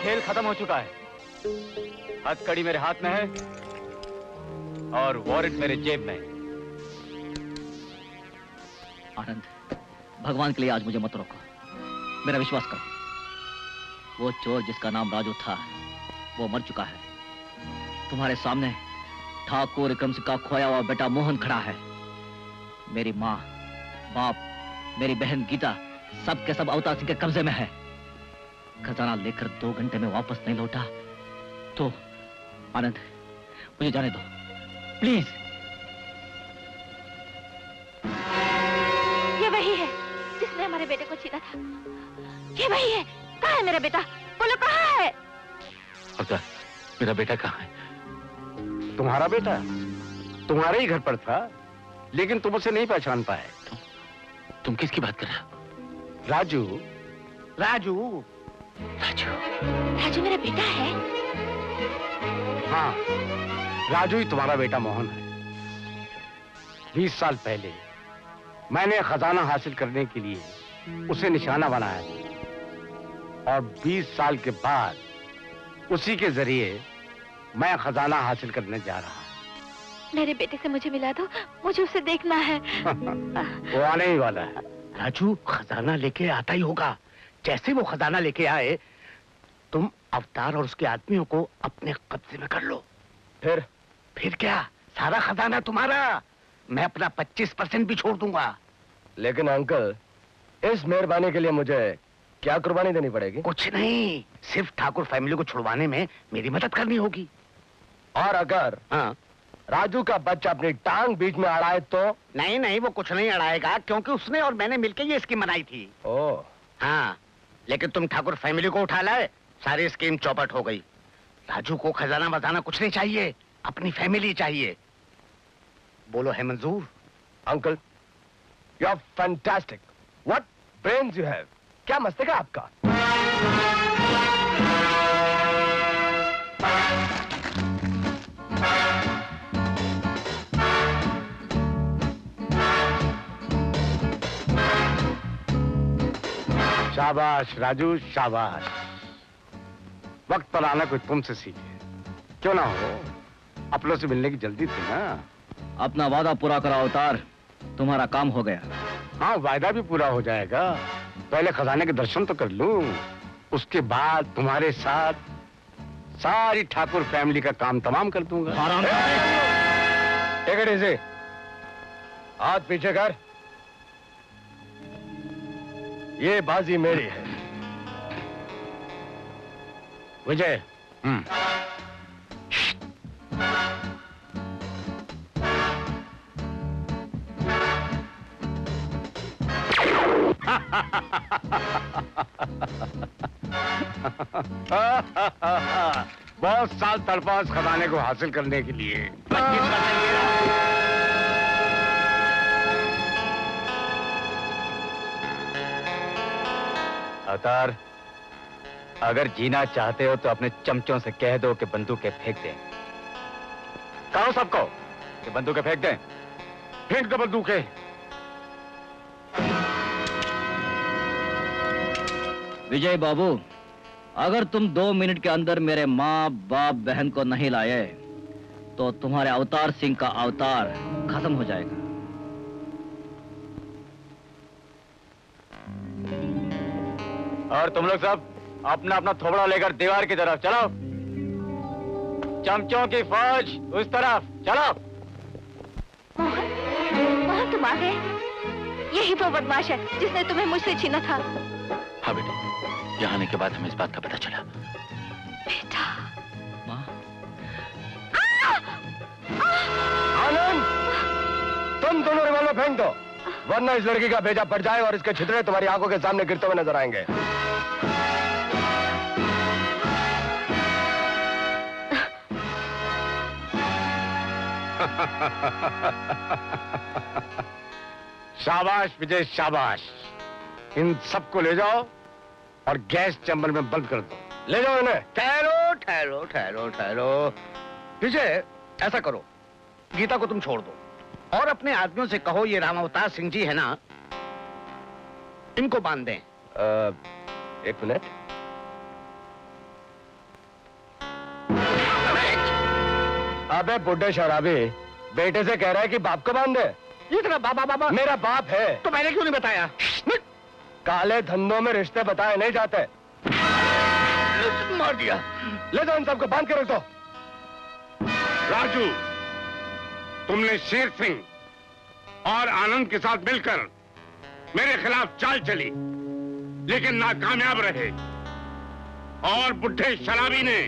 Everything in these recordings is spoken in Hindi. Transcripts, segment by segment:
खेल खत्म हो चुका है। हथकड़ी मेरे हाथ में है और वारंट मेरे जेब में। आनंद, भगवान के लिए आज मुझे मत रोको। मेरा विश्वास करो। वो चोर जिसका नाम राजू था, वो मर चुका है। तुम्हारे सामने ठाकुर विक्रम सिंह का खोया हुआ बेटा मोहन खड़ा है। मेरी माँ, बाप, मेरी बहन गीता सब के सब अवतार सिंह के कब्जे में है। खजाना लेकर 2 घंटे में वापस नहीं लौटा तो आनंद, मुझे जाने दो प्लीज। ये वही है जिसने हमारे बेटे को छीना था। ये वही है। कहाँ है मेरा बेटा? बोलो कहाँ है? अवतार, मेरा बेटा कहाँ है? तुम्हारा बेटा तुम्हारे ही घर पर था, लेकिन तुम उसे नहीं पहचान पाए। तुम किसकी बात कर रहे हो? राजू। राजू? राजू? राजू मेरा बेटा है? हाँ, राजू ही तुम्हारा बेटा मोहन है। 20 साल पहले मैंने खजाना हासिल करने के लिए उसे निशाना बनाया था और 20 साल के बाद उसी के जरिए मैं खजाना हासिल करने जा रहा हूं। मेरे बेटे से मुझे मिला दो, मुझे उसे देखना है। वो आने ही वाला है। राजू खजाना लेके आता ही होगा। जैसे वो खजाना लेके आए, तुम अवतार और उसके आदमियों को अपने कब्जे में कर लो। फिर क्या? सारा खजाना तुम्हारा। मैं अपना 25% भी छोड़ दूंगा। लेकिन अंकल, इस मेहरबानी के लिए मुझे क्या कुर्बानी देनी पड़ेगी? कुछ नहीं, सिर्फ ठाकुर फैमिली को छुड़वाने में मेरी मदद करनी होगी। और अगर राजू का बच्चा अपनी टांग बीच में अड़ाए तो? नहीं, वो कुछ नहीं अड़ाएगा, क्योंकि उसने और मैंने मिलकर ये स्कीम बनाई थी। ओह। हाँ, लेकिन तुम ठाकुर फैमिली को उठा लाए, सारी स्कीम चौपट हो गई। राजू को खजाना बजाना कुछ नहीं चाहिए, अपनी फैमिली चाहिए। बोलो है मंजूर? Uncle, you are fantastic. What brains you have. क्या मस्तिष्क है आपका। शाबाश राजू, शाबाश। वक्त पर आना कोई तुमसे सीखे। क्यों ना हो, अपनों से मिलने की जल्दी थी ना। अपना वादा पूरा करो अवतार, तुम्हारा काम हो गया। हाँ, वादा भी पूरा हो जाएगा। पहले खजाने के दर्शन तो कर लूं, उसके बाद तुम्हारे साथ सारी ठाकुर फैमिली का काम तमाम कर दूंगा। Take it easy. हाथ पीछे कर। ये बाजी मेरी है। विजय। बहुत साल तड़पा उस खजाने को हासिल करने के लिए। अवतार, अगर जीना चाहते हो तो अपने चमचों से कह दो कि बंदूकें फेंक दें। कहो सबको कि बंदूकें फेंक दें। फेंक दो बंदूकें। विजय बाबू, अगर तुम 2 मिनट के अंदर मेरे माँ बाप बहन को नहीं लाए तो तुम्हारे अवतार सिंह का अवतार खत्म हो जाएगा। और तुम लोग सब अपना अपना थोबड़ा लेकर दीवार की तरफ चलो। चमचों की फौज उस तरफ चलो। मोहन, तुम आ गए। यही वो बदमाश है जिसने तुम्हें मुझसे छीना था। हाँ बेटे, यहाँ आने के बाद हमें इस बात का पता चला। बेटा। माँ। आनंद, तुम दोनों रिवॉल्वर फेंक दो, वरना इस लड़की का भेजा पड़ जाए और इसके छितरे तुम्हारी आंखों के सामने गिरते हुए नजर आएंगे। शाबाश विजय, शाबाश। इन सबको ले जाओ और गैस चैम्बर में बंद कर दो। ले जाओ इन्हें। ठहरो ठहरो ठहरो ठहरो। विजय, ऐसा करो, गीता को तुम छोड़ दो और अपने आदमियों से कहो ये राम अवतार सिंह जी है ना, इनको बांध दें। एक मिनट। अबे बुड्ढे शराबी, बेटे से कह रहा है कि बाप को बांध दे। ये तेरा बाबा बाबा मेरा बाप है। तो मैंने क्यों नहीं बताया? काले धंधों में रिश्ते बताए नहीं जाते। मार दिया। ले दो इन सबको, बांध के रख दो। राजू, तुमने शेर सिंह और आनंद के साथ मिलकर मेरे खिलाफ चाल चली, लेकिन नाकामयाब रहे। और बुड्ढे शराबी ने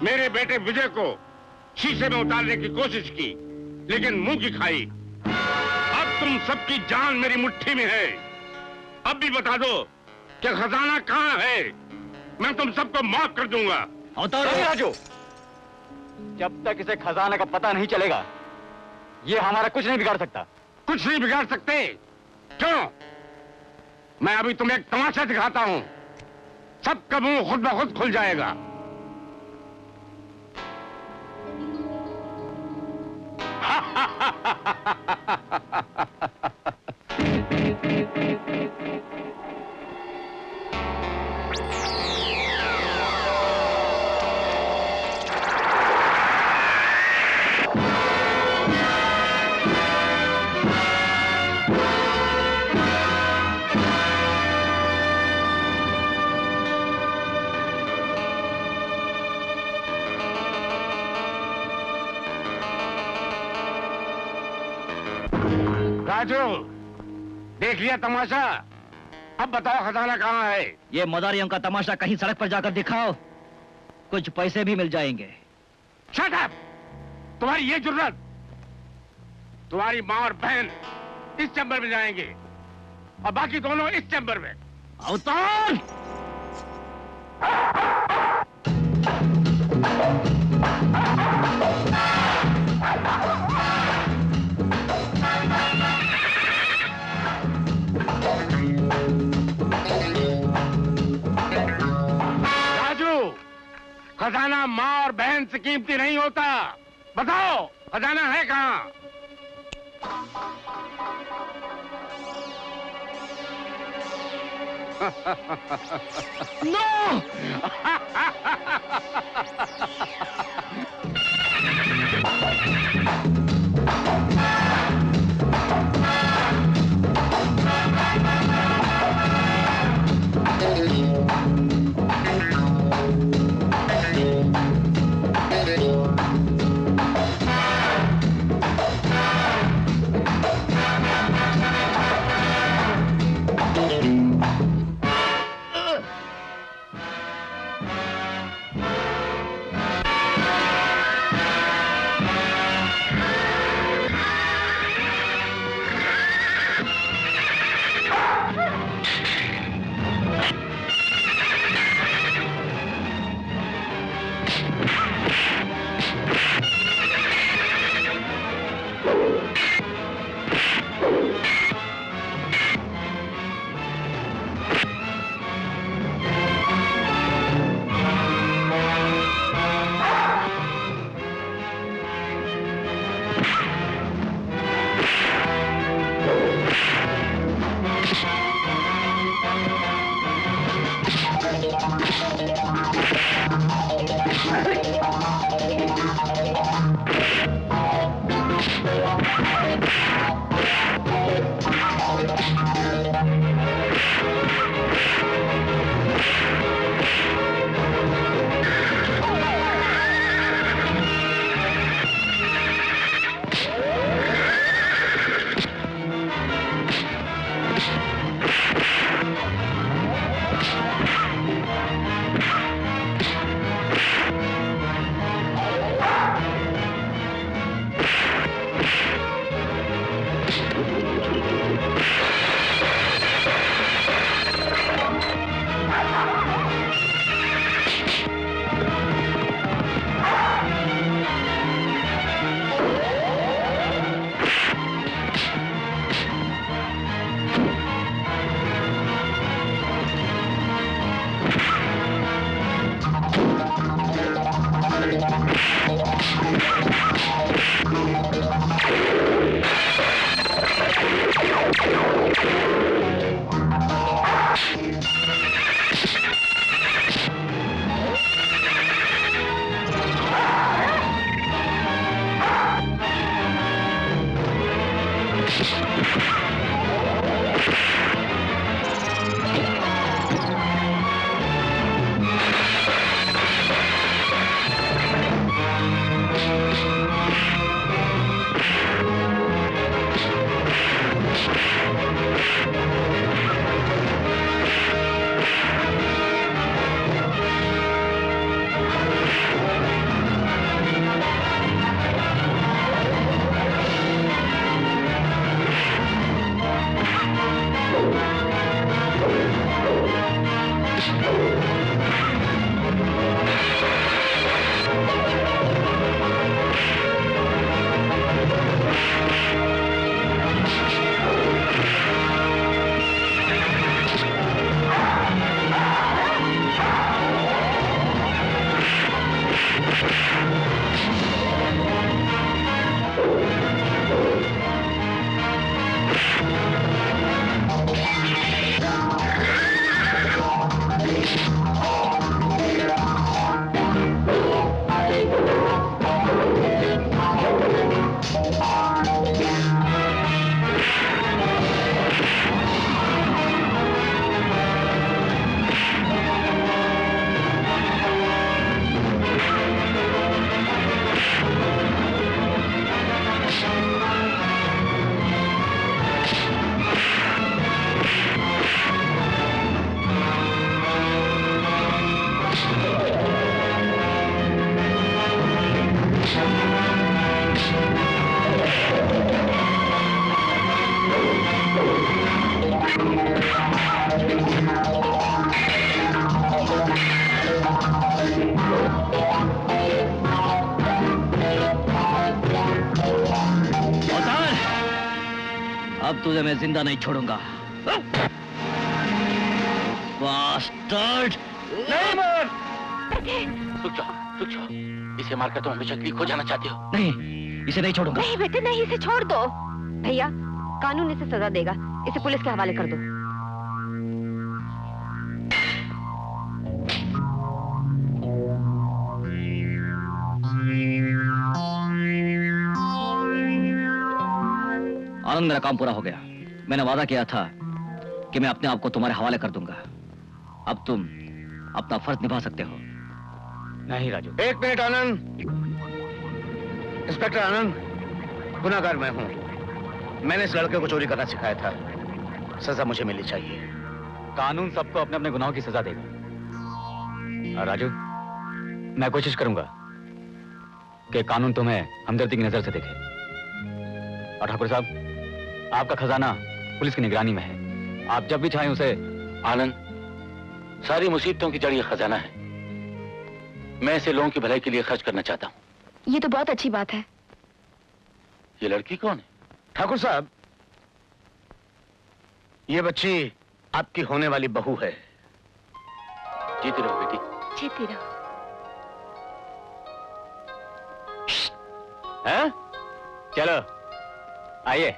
मेरे बेटे विजय को शीशे में उतारने की कोशिश की, लेकिन मुंह की खाई। अब तुम सबकी जान मेरी मुट्ठी में है। अब भी बता दो कि खजाना कहाँ है, मैं तुम सबको माफ कर दूंगा। नहीं राजू, जब तक इसे खजाना का पता नहीं चलेगा, ये हमारा कुछ नहीं बिगाड़ सकता। कुछ नहीं बिगाड़ सकते? क्यों? मैं अभी तुम्हें एक तमाशा दिखाता हूं, सबका मुंह खुद ब खुद खुल जाएगा। राजू, देख लिया तमाशा? अब बताओ खजाना कहाँ है? ये मदारियों का तमाशा कहीं सड़क पर जाकर दिखाओ, कुछ पैसे भी मिल जाएंगे। Shut up! तुम्हारी ये जुर्रत! तुम्हारी माँ और बहन इस चैम्बर में जाएंगे और बाकी दोनों इस चैम्बर में। अवतार! खजाना माँ और बहन से कीमती नहीं होता। बताओ खजाना है कहाँ? नो! अब तुझे मैं जिंदा नहीं छोड़ूंगा। बास्टर्ड! नहीं मार। रुक जाओ। इसे मारकर तुम हमेशा के लिए खो जाना चाहते हो? नहीं, इसे नहीं छोड़ूंगा। नहीं बेटे नहीं, इसे छोड़ दो। भैया कानून इसे सजा देगा, इसे पुलिस के हवाले कर दो। आनंद, मेरा काम पूरा हो गया। मैंने वादा किया था कि मैं अपने आप को तुम्हारे हवाले कर दूंगा। अब तुम अपना फर्ज निभा सकते हो। नहीं राजू। एक मिनट आनंद। इंस्पेक्टर आनंद, गुनाहगार मैं हूं। मैंने इस लड़के को चोरी करना सिखाया था। सजा मुझे मिलनी चाहिए। कानून सबको अपने अपने गुनाहों की सजा देगा। राजू, मैं कोशिश करूंगा कि कानून तुम्हें हमदर्दी की नजर से देखे। और ठाकुर साहब, आपका खजाना पुलिस की निगरानी में है। आप जब भी चाहें उसे। आनंद, सारी मुसीबतों की जड़ ये खजाना है। मैं इसे लोगों की भलाई के लिए खर्च करना चाहता हूँ। ये तो बहुत अच्छी बात है। ये लड़की कौन है? ठाकुर साहब, ये बच्ची आपकी होने वाली बहू है। जीती रहो बेटी। जीती रहो। हैं? चलो आइए।